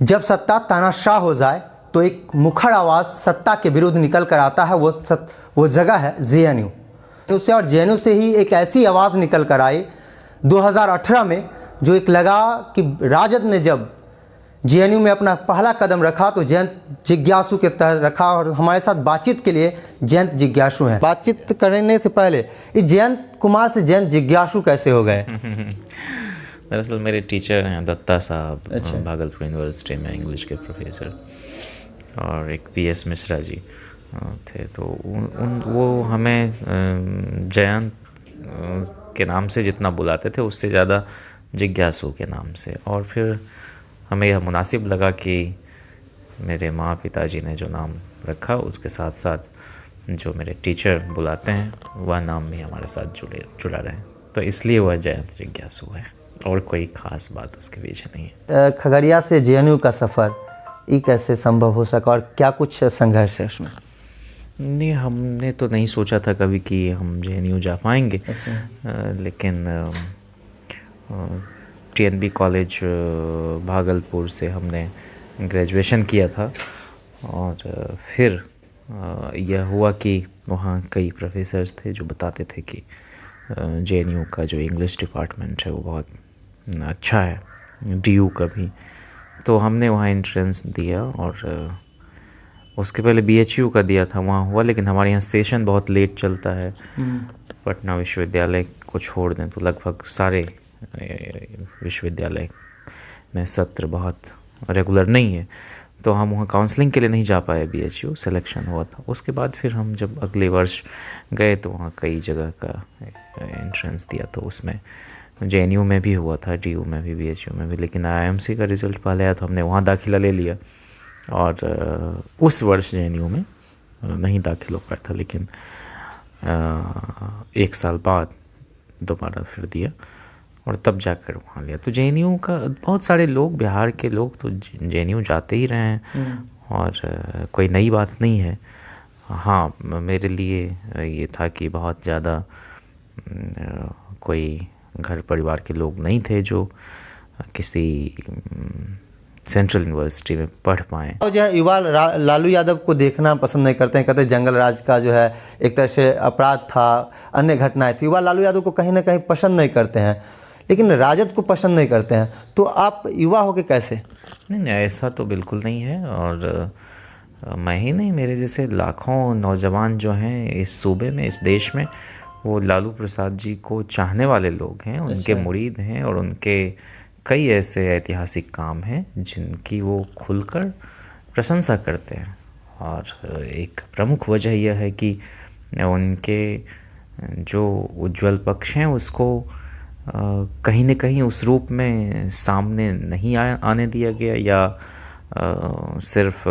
जब सत्ता तानाशाह हो जाए तो एक मुखर आवाज़ सत्ता के विरुद्ध निकल कर आता है। वो जगह है जेएनयू से, और जेएनयू से ही एक ऐसी आवाज़ निकल कर आई 2018 में, जो एक लगा कि राजद ने जब जेएनयू में अपना पहला कदम रखा तो जयंत जिज्ञासु के तहत रखा। और हमारे साथ बातचीत के लिए जयंत जिज्ञासु हैं। बातचीत करने से पहले ये जयंत कुमार से जयंत जिज्ञासु कैसे हो गए? दरअसल मेरे टीचर हैं दत्ता साहब, भागलपुर यूनिवर्सिटी में इंग्लिश के प्रोफेसर, और एक पीएस मिश्रा जी थे। तो वो हमें जयंत के नाम से जितना बुलाते थे उससे ज़्यादा जिज्ञासु के नाम से। और फिर हमें यह मुनासिब लगा कि मेरे माँ पिताजी ने जो नाम रखा उसके साथ साथ जो मेरे टीचर बुलाते हैं वह नाम भी हमारे साथ जुड़ा रहे। तो इसलिए वह जयंत जिज्ञासु है, और कोई ख़ास बात उसके पीछे नहीं है। खगड़िया से जेएनयू का सफ़र ये कैसे संभव हो सका, और क्या कुछ संघर्ष है उसमें? नहीं, हमने तो नहीं सोचा था कभी कि हम जेएनयू जा पाएंगे। लेकिन टीएनबी कॉलेज भागलपुर से हमने ग्रेजुएशन किया था, और फिर यह हुआ कि वहाँ कई प्रोफेसर्स थे जो बताते थे कि जेएनयू का जो इंग्लिश डिपार्टमेंट है वो बहुत अच्छा है, डीयू का भी। तो हमने वहाँ एंट्रेंस दिया, और उसके पहले बीएचयू का दिया था, वहाँ हुआ। लेकिन हमारे यहाँ सेशन बहुत लेट चलता है। पटना विश्वविद्यालय को छोड़ दें तो लगभग सारे विश्वविद्यालय में सत्र बहुत रेगुलर नहीं है, तो हम वहाँ काउंसलिंग के लिए नहीं जा पाए। बीएचयू सिलेक्शन हुआ था, उसके बाद फिर हम जब अगले वर्ष गए तो वहाँ कई जगह का एंट्रेंस दिया। तो उसमें जेएनयू में भी हुआ था, डीयू में भी, बीएचयू में भी। लेकिन आईएमसी का रिज़ल्ट पहले आया तो हमने वहाँ दाखिला ले लिया, और उस वर्ष जेएनयू में नहीं दाखिल हो पाया था। लेकिन 1 साल बाद दोबारा फिर दिया, और तब जाकर वहाँ लिया। तो जेएनयू का बहुत सारे लोग, बिहार के लोग तो जेएनयू जाते ही रहे हैं, और कोई नई बात नहीं है। हाँ, मेरे लिए ये था कि बहुत ज़्यादा कोई घर परिवार के लोग नहीं थे जो किसी सेंट्रल यूनिवर्सिटी में पढ़ पाएँ। और जो है युवा लालू यादव को देखना पसंद नहीं करते हैं, कहते हैं जंगल राज का जो है एक तरह से अपराध था, अन्य घटनाएं थी। युवा लालू यादव को कहीं ना कहीं पसंद नहीं करते हैं, लेकिन राजद को पसंद नहीं करते हैं। तो आप युवा होके कैसे? नहीं, ऐसा तो बिल्कुल नहीं है। और मैं ही नहीं, मेरे जैसे लाखों नौजवान जो हैं इस सूबे में, इस देश में, वो लालू प्रसाद जी को चाहने वाले लोग हैं, उनके मुरीद हैं, और उनके कई ऐसे ऐतिहासिक काम हैं जिनकी वो खुलकर प्रशंसा करते हैं। और एक प्रमुख वजह यह है कि उनके जो उज्ज्वल पक्ष हैं उसको कहीं न कहीं उस रूप में सामने नहीं आने दिया गया, या सिर्फ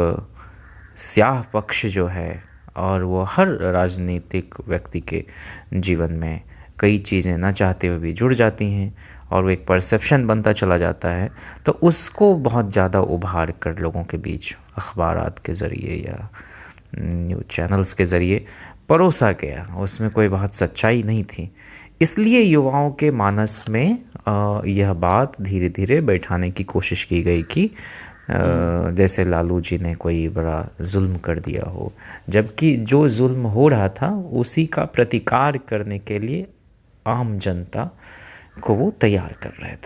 स्याह पक्ष जो है, और वो हर राजनीतिक व्यक्ति के जीवन में कई चीज़ें ना चाहते हुए भी जुड़ जाती हैं, और वो एक परसेप्शन बनता चला जाता है। तो उसको बहुत ज़्यादा उभार कर लोगों के बीच अखबारात के ज़रिए या न्यूज़ चैनल्स के ज़रिए परोसा गया। उसमें कोई बहुत सच्चाई नहीं थी। इसलिए युवाओं के मानस में यह बात धीरे धीरे बैठाने की कोशिश की गई कि जैसे लालू जी ने कोई बड़ा जुल्म कर दिया हो, जबकि जो जुल्म हो रहा था उसी का प्रतिकार करने के लिए आम जनता को वो तैयार कर रहे थे।